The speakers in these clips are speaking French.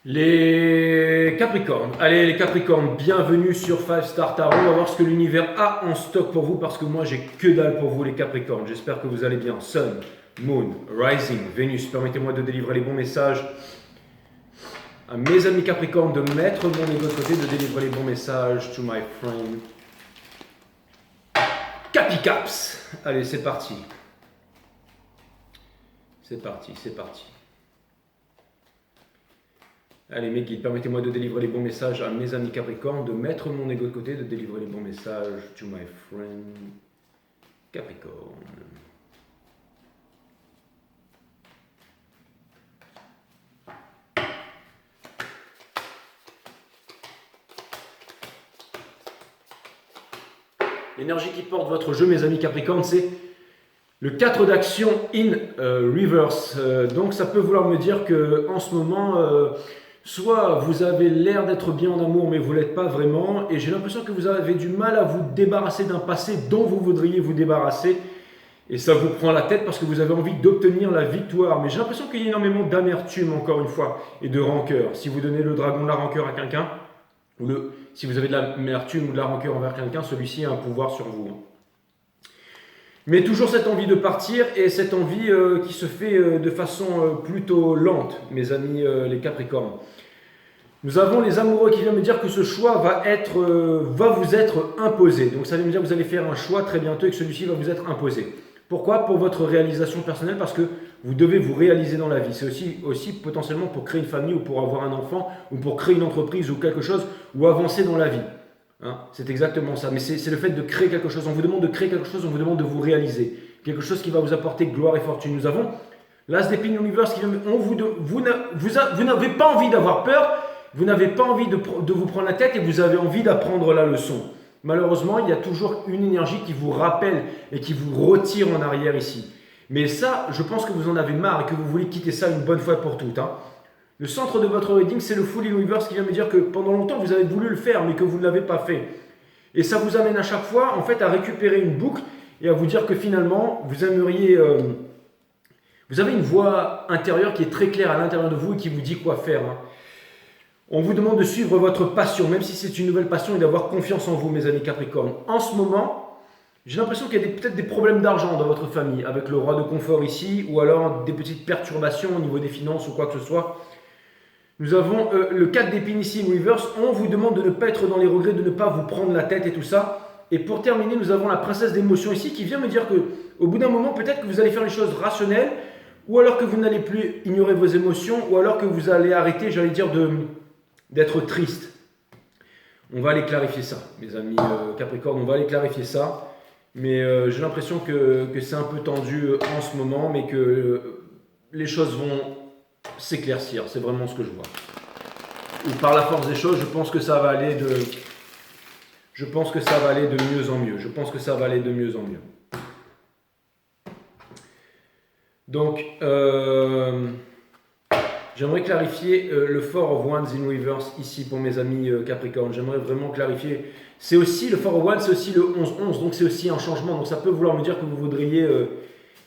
Les Capricornes. Allez les Capricornes, bienvenue sur 5 Star Tarot. On va voir ce que l'univers a en stock pour vous parce que moi j'ai que dalle pour vous les Capricornes. J'espère que vous allez bien. Sun, Moon, Rising, Vénus. Permettez-moi de délivrer les bons messages à mes amis Capricornes, de mettre mon ego de côté, de délivrer les bons messages to my friend Capicaps. Allez, c'est parti. C'est parti, c'est parti. Allez mes guides, permettez-moi de délivrer les bons messages à mes amis Capricornes, de mettre mon ego de côté, de délivrer les bons messages to my friend Capricorne. L'énergie qui porte votre jeu, mes amis Capricornes, c'est le 4 d'action in reverse. Donc ça peut vouloir me dire que en ce moment, soit vous avez l'air d'être bien en amour, mais vous ne l'êtes pas vraiment, et j'ai l'impression que vous avez du mal à vous débarrasser d'un passé dont vous voudriez vous débarrasser, et ça vous prend la tête parce que vous avez envie d'obtenir la victoire. Mais j'ai l'impression qu'il y a énormément d'amertume, encore une fois, et de rancœur. Si vous donnez le dragon de la rancœur à quelqu'un, ou si vous avez de l'amertume ou de la rancœur envers quelqu'un, celui-ci a un pouvoir sur vous. Mais toujours cette envie de partir et cette envie qui se fait de façon plutôt lente, mes amis les Capricornes. Nous avons les amoureux qui viennent me dire que ce choix va vous être imposé. Donc ça veut me dire que vous allez faire un choix très bientôt et que celui-ci va vous être imposé. Pourquoi? Pour votre réalisation personnelle, parce que vous devez vous réaliser dans la vie. C'est aussi potentiellement pour créer une famille ou pour avoir un enfant ou pour créer une entreprise ou quelque chose ou avancer dans la vie. Hein, c'est exactement ça. Mais c'est le fait de créer quelque chose. On vous demande de créer quelque chose, on vous demande de vous réaliser. Quelque chose qui va vous apporter gloire et fortune. Nous avons l'As d'épée Universe qui vient. Vous n'avez pas envie d'avoir peur, vous n'avez pas envie de vous prendre la tête et vous avez envie d'apprendre la leçon. Malheureusement, il y a toujours une énergie qui vous rappelle et qui vous retire en arrière ici. Mais ça, je pense que vous en avez marre et que vous voulez quitter ça une bonne fois pour toutes. Hein. Le centre de votre reading, c'est le Full Universe qui vient me dire que pendant longtemps, vous avez voulu le faire, mais que vous ne l'avez pas fait. Et ça vous amène à chaque fois, en fait, à récupérer une boucle et à vous dire que finalement, vous aimeriez... vous avez une voix intérieure qui est très claire à l'intérieur de vous et qui vous dit quoi faire. Hein. On vous demande de suivre votre passion, même si c'est une nouvelle passion, et d'avoir confiance en vous, mes amis Capricornes. En ce moment, j'ai l'impression qu'il y a peut-être des problèmes d'argent dans votre famille, avec le roi de confort ici, ou alors des petites perturbations au niveau des finances ou quoi que ce soit. Nous avons le 4 d'épines ici, in reverse. On vous demande de ne pas être dans les regrets, de ne pas vous prendre la tête et tout ça. Et pour terminer, nous avons la princesse d'émotions ici, qui vient me dire qu'au bout d'un moment, peut-être que vous allez faire les choses rationnelles, ou alors que vous n'allez plus ignorer vos émotions, ou alors que vous allez arrêter, j'allais dire, d'être triste. On va aller clarifier ça, mes amis Capricorne, on va aller clarifier ça. Mais j'ai l'impression que c'est un peu tendu en ce moment, mais que les choses vont s'éclaircir. C'est vraiment ce que je vois. Ou par la force des choses, je pense que ça va aller de mieux en mieux. Je pense que ça va aller de mieux en mieux. Donc, j'aimerais clarifier le Four of Wands in reverse ici pour mes amis Capricorne. J'aimerais vraiment clarifier. C'est aussi le Four of Wands, c'est aussi le 11-11, donc c'est aussi un changement. Donc ça peut vouloir me dire que vous voudriez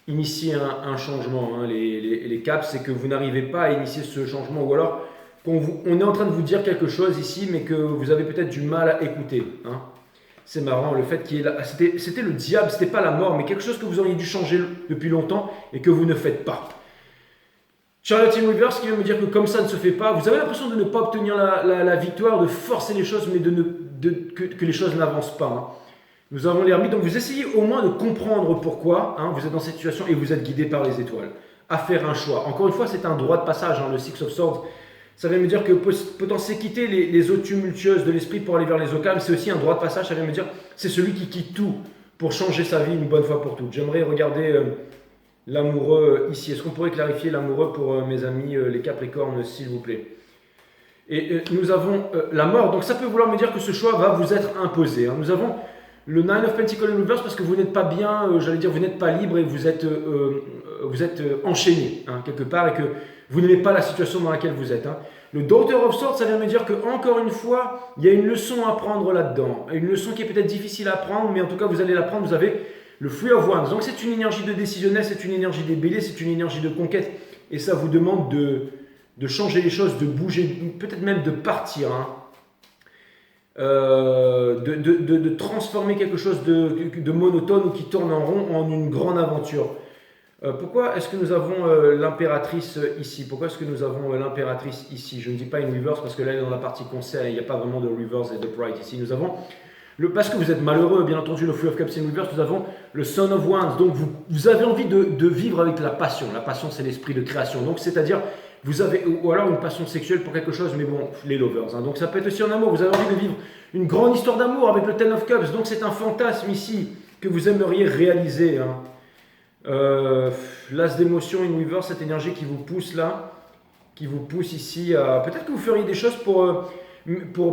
initier un changement. Hein. Les caps, c'est que vous n'arrivez pas à initier ce changement, ou alors on est en train de vous dire quelque chose ici, mais que vous avez peut-être du mal à écouter. Hein. C'est marrant, le fait qu'il y ait là, c'était le diable, c'était pas la mort, mais quelque chose que vous auriez dû changer depuis longtemps et que vous ne faites pas. Charlotte in reverse qui vient me dire que comme ça ne se fait pas, vous avez l'impression de ne pas obtenir la victoire, de forcer les choses, mais que les choses n'avancent pas. Hein. Nous avons l'ermite, donc vous essayez au moins de comprendre pourquoi vous êtes dans cette situation et vous êtes guidé par les étoiles à faire un choix. Encore une fois, c'est un droit de passage, le Six of Swords. Ça vient me dire que potentiellement quitter les eaux tumultueuses de l'esprit pour aller vers les eaux calmes, c'est aussi un droit de passage. Ça vient me dire c'est celui qui quitte tout pour changer sa vie une bonne fois pour toutes. J'aimerais regarder l'amoureux ici. Est-ce qu'on pourrait clarifier l'amoureux pour mes amis les Capricornes, s'il vous plaît? Et nous avons la mort. Donc ça peut vouloir me dire que ce choix va vous être imposé. Hein. Nous avons le Nine of Pentacles in reverse parce que vous n'êtes pas bien, j'allais dire, vous n'êtes pas libre et vous êtes enchaîné quelque part et que vous n'aimez pas la situation dans laquelle vous êtes. Hein. Le Daughter of Swords, ça vient me dire que encore une fois, il y a une leçon à prendre là-dedans. Une leçon qui est peut-être difficile à prendre, mais en tout cas, vous allez la prendre. Vous avez le Three of Wands. Donc c'est une énergie de décisionnel, c'est une énergie des béliers, c'est une énergie de conquête. Et ça vous demande de changer les choses, de bouger, peut-être même de partir, hein, de transformer quelque chose de monotone ou qui tourne en rond en une grande aventure. Pourquoi est-ce que nous avons l'impératrice ici? Pourquoi est-ce que nous avons l'impératrice ici? Je ne dis pas une reverse parce que là, dans la partie conseil, il n'y a pas vraiment de reverse et de pride ici. Nous avons, parce que vous êtes malheureux, bien entendu, le Three of Cups in reverse, nous avons le Son of Wands. Donc, vous avez envie de vivre avec la passion. La passion, c'est l'esprit de création. Donc, c'est-à-dire, vous avez, ou alors une passion sexuelle pour quelque chose, mais bon, les lovers. Hein. Donc, ça peut être aussi en amour. Vous avez envie de vivre une grande histoire d'amour avec le Ten of Cups. Donc, c'est un fantasme ici que vous aimeriez réaliser. Hein. L'as d'émotion in reverse, cette énergie qui vous pousse là, qui vous pousse ici à... Peut-être que vous feriez des choses pour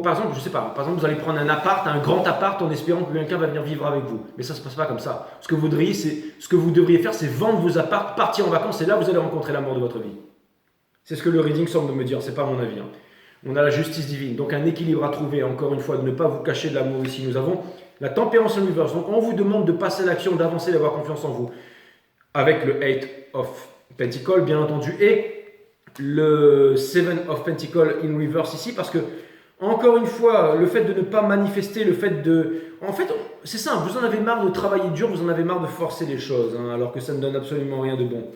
par exemple, je sais pas, par exemple, vous allez prendre un appart, un grand appart en espérant que quelqu'un va venir vivre avec vous. Mais ça se passe pas comme ça. Ce que vous devriez faire, c'est vendre vos apparts, partir en vacances et là, vous allez rencontrer l'amour de votre vie. C'est ce que le reading semble me dire, c'est pas mon avis. Hein. On a la justice divine, donc un équilibre à trouver, encore une fois, de ne pas vous cacher de l'amour ici. Nous avons la tempérance in reverse, donc on vous demande de passer à l'action, d'avancer, d'avoir confiance en vous. Avec le 8 of Pentacles, bien entendu, et le 7 of Pentacles in reverse ici, parce que, encore une fois, le fait de ne pas manifester, le fait de... En fait, c'est simple, vous en avez marre de travailler dur, vous en avez marre de forcer les choses, hein, alors que ça ne donne absolument rien de bon.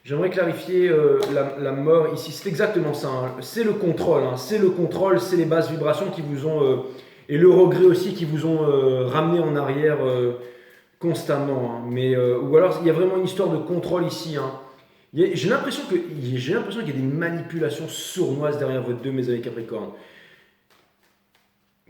J'aimerais clarifier la mort ici, c'est exactement ça, hein. C'est le contrôle, hein. C'est le contrôle, c'est les basses vibrations qui vous ont... et le regret aussi qui vous ont ramené en arrière... constamment, hein. Mais ou alors il y a vraiment une histoire de contrôle ici. Hein. J'ai l'impression qu'il y a des manipulations sournoises derrière votre deux, mes amis Capricorne.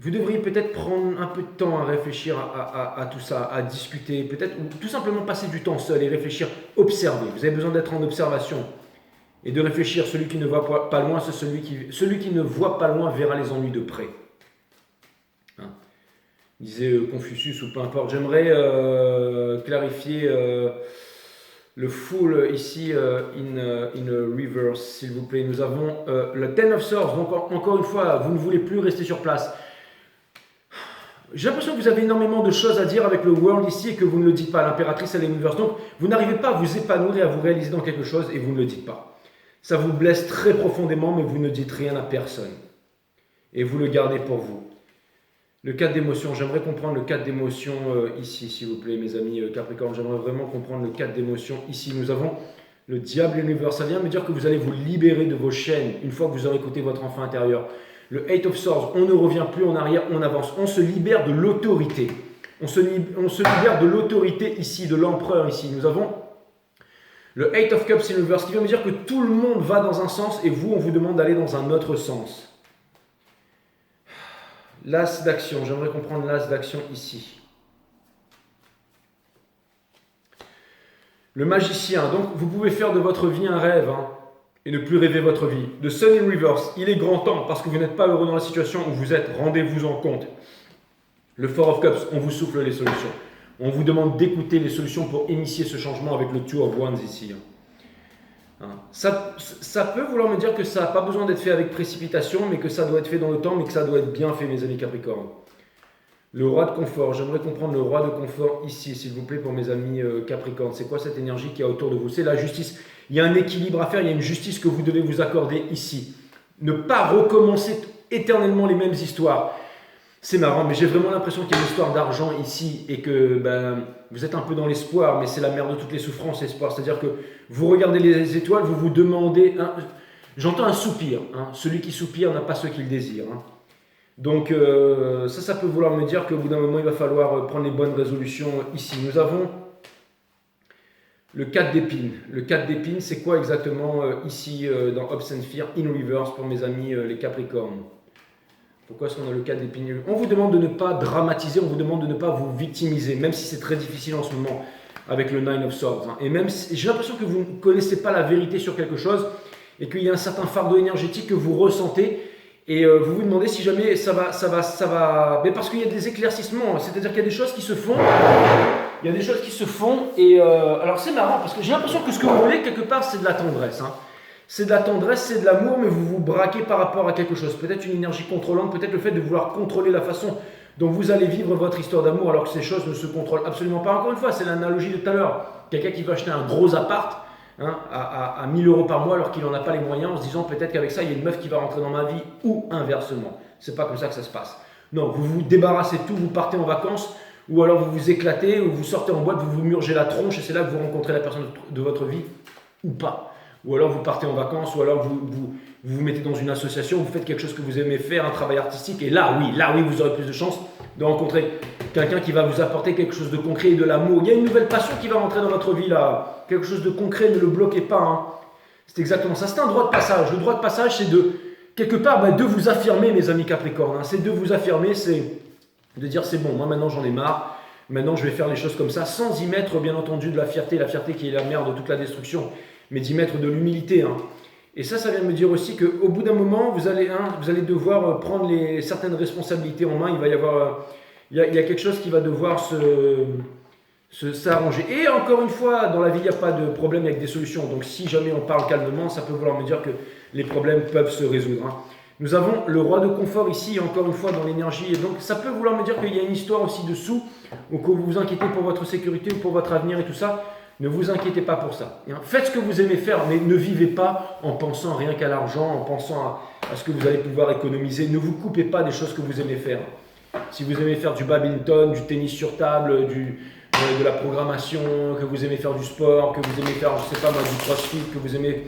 Vous devriez peut-être prendre un peu de temps à réfléchir à tout ça, à discuter, peut-être, ou tout simplement passer du temps seul et réfléchir, observer. Vous avez besoin d'être en observation et de réfléchir. Celui qui ne voit pas loin, c'est celui qui ne voit pas loin verra les ennuis de près. Hein. Disait Confucius ou peu importe. J'aimerais clarifier le full ici in reverse, s'il vous plaît. Nous avons le Ten of Swords. Donc encore une fois, vous ne voulez plus rester sur place. J'ai l'impression que vous avez énormément de choses à dire avec le world ici et que vous ne le dites pas. L'impératrice, elle est reverse. Donc vous n'arrivez pas à vous épanouir et à vous réaliser dans quelque chose et vous ne le dites pas. Ça vous blesse très profondément, mais vous ne dites rien à personne. Et vous le gardez pour vous. Le 4 d'émotion, j'aimerais comprendre le 4 d'émotion ici, s'il vous plaît, mes amis Capricorne. J'aimerais vraiment comprendre le 4 d'émotion ici. Nous avons le diable universe. Ça vient me dire que vous allez vous libérer de vos chaînes une fois que vous aurez écouté votre enfant intérieur. Le 8 of Swords, on ne revient plus en arrière, on avance. On se libère de l'autorité. On se libère de l'autorité ici, de l'empereur ici. Nous avons le 8 of Cups in reverse qui vient me dire que tout le monde va dans un sens et vous, on vous demande d'aller dans un autre sens. L'as d'action, j'aimerais comprendre l'as d'action ici. Le magicien, donc vous pouvez faire de votre vie un rêve hein, et ne plus rêver votre vie. Le Sun in reverse, il est grand temps parce que vous n'êtes pas heureux dans la situation où vous êtes, rendez-vous en compte. Le Four of Cups, on vous souffle les solutions. On vous demande d'écouter les solutions pour initier ce changement avec le Two of Wands ici. Ça peut vouloir me dire que ça n'a pas besoin d'être fait avec précipitation, mais que ça doit être fait dans le temps, mais que ça doit être bien fait, mes amis Capricorne. Le roi de confort, j'aimerais comprendre le roi de confort ici, s'il vous plaît, pour mes amis Capricorne. C'est quoi cette énergie qui est autour de vous? C'est la justice. Il y a un équilibre à faire, il y a une justice que vous devez vous accorder ici. Ne pas recommencer éternellement les mêmes histoires. C'est marrant, mais j'ai vraiment l'impression qu'il y a une histoire d'argent ici et que vous êtes un peu dans l'espoir, mais c'est la mère de toutes les souffrances, l'espoir. C'est-à-dire que vous regardez les étoiles, vous vous demandez... J'entends un soupir. Hein. Celui qui soupire n'a pas ce qu'il désire. Hein. Donc ça peut vouloir me dire qu'au bout d'un moment, il va falloir prendre les bonnes résolutions ici. Nous avons le 4 d'épines. Le 4 d'épines, c'est quoi exactement ici dans Hopes and Fear in reverse pour mes amis les Capricornes? Pourquoi est-ce qu'on a le 4 d'épines? On vous demande de ne pas dramatiser, on vous demande de ne pas vous victimiser, même si c'est très difficile en ce moment avec le 9 of Swords. Hein. Et même si, j'ai l'impression que vous ne connaissez pas la vérité sur quelque chose et qu'il y a un certain fardeau énergétique que vous ressentez et vous vous demandez si jamais ça va... Mais parce qu'il y a des éclaircissements, c'est-à-dire qu'il y a des choses qui se font. Il y a des choses qui se font et... alors c'est marrant parce que j'ai l'impression que ce que vous voulez quelque part c'est de la tendresse. Hein. C'est de la tendresse, c'est de l'amour, mais vous vous braquez par rapport à quelque chose. Peut-être une énergie contrôlante, peut-être le fait de vouloir contrôler la façon dont vous allez vivre votre histoire d'amour, alors que ces choses ne se contrôlent absolument pas. Encore une fois, c'est l'analogie de tout à l'heure. Quelqu'un qui veut acheter un gros appart, hein, à 1000 € par mois alors qu'il n'en a pas les moyens, en se disant peut-être qu'avec ça, il y a une meuf qui va rentrer dans ma vie, ou inversement. C'est pas comme ça que ça se passe. Non, vous vous débarrassez de tout, vous partez en vacances, ou alors vous vous éclatez, ou vous sortez en boîte, vous vous murgez la tronche, et c'est là que vous rencontrez la personne de votre vie, ou pas. Ou alors vous partez en vacances, ou alors vous mettez dans une association, vous faites quelque chose que vous aimez faire, un travail artistique, et là oui, vous aurez plus de chances de rencontrer quelqu'un qui va vous apporter quelque chose de concret et de l'amour. Il y a une nouvelle passion qui va rentrer dans votre vie là, quelque chose de concret, ne le bloquez pas. Hein. C'est exactement ça, c'est un droit de passage. Le droit de passage, c'est de, quelque part, de vous affirmer, mes amis Capricorne. Hein. C'est de vous affirmer, c'est de dire c'est bon, moi maintenant j'en ai marre, maintenant je vais faire les choses comme ça, sans y mettre bien entendu de la fierté qui est la mère de toute la destruction, mais d'y mettre de l'humilité. Hein. Et ça vient me dire aussi qu'au bout d'un moment, vous allez devoir prendre certaines responsabilités en main. Il va y avoir, il y a quelque chose qui va devoir s'arranger. Et encore une fois, dans la vie, il n'y a pas de problème avec des solutions. Donc si jamais on parle calmement, ça peut vouloir me dire que les problèmes peuvent se résoudre. Hein. Nous avons le roi de confort ici, encore une fois, dans l'énergie. Et donc ça peut vouloir me dire qu'il y a une histoire aussi dessous, ou que vous vous inquiétez pour votre sécurité ou pour votre avenir et tout ça. Ne vous inquiétez pas pour ça. Faites ce que vous aimez faire, mais ne vivez pas en pensant rien qu'à l'argent, en pensant à ce que vous allez pouvoir économiser. Ne vous coupez pas des choses que vous aimez faire. Si vous aimez faire du badminton, du tennis sur table, de la programmation, que vous aimez faire du sport, que vous aimez faire, je sais pas moi, du crossfit, que vous aimez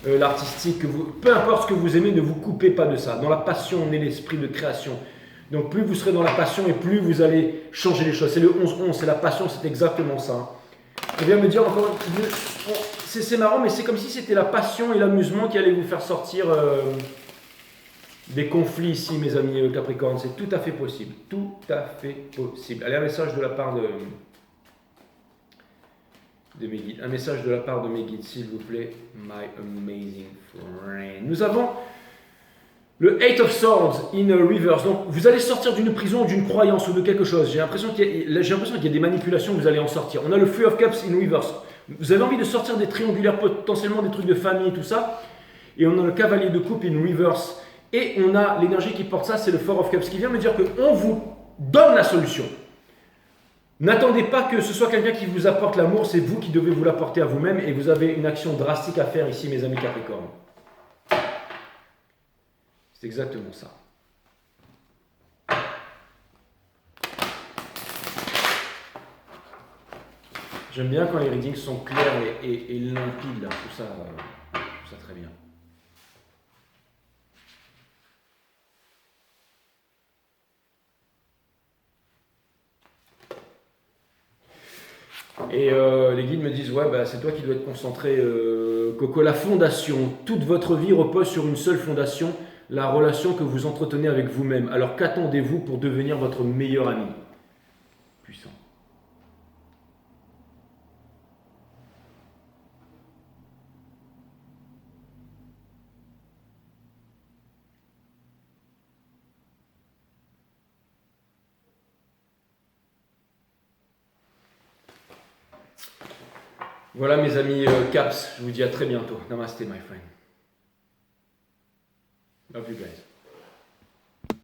l'artistique, peu importe ce que vous aimez, ne vous coupez pas de ça. Dans la passion, on est l'esprit de création. Donc plus vous serez dans la passion et plus vous allez changer les choses. C'est le 11-11, c'est la passion, c'est exactement ça. Je viens me dire encore, c'est marrant, mais c'est comme si c'était la passion et l'amusement qui allaient vous faire sortir des conflits ici, mes amis Capricorne. C'est tout à fait possible. Tout à fait possible. Allez, un message de la part de mes guides. Un message de la part de mes guides, s'il vous plaît. My amazing friend. Nous avons le Eight of Swords in reverse. Donc, vous allez sortir d'une prison, d'une croyance ou de quelque chose. J'ai l'impression qu'il y a des manipulations, vous allez en sortir. On a le Three of Cups in reverse. Vous avez envie de sortir des triangulaires, potentiellement des trucs de famille et tout ça. Et on a le Cavalier de Coupe in reverse. Et on a l'énergie qui porte ça, c'est le Four of Cups, qui vient me dire qu'on vous donne la solution. N'attendez pas que ce soit quelqu'un qui vous apporte l'amour, c'est vous qui devez vous l'apporter à vous-même. Et vous avez une action drastique à faire ici, mes amis Capricorne. C'est exactement ça. J'aime bien quand les readings sont clairs et limpides, là. Tout ça très bien. Et les guides me disent, ouais, c'est toi qui dois être concentré, Coco. La fondation, toute votre vie repose sur une seule fondation, la relation que vous entretenez avec vous-même. Alors qu'attendez-vous pour devenir votre meilleur ami? Puissant. Voilà mes amis Caps, je vous dis à très bientôt. Namaste my friend. Love you guys.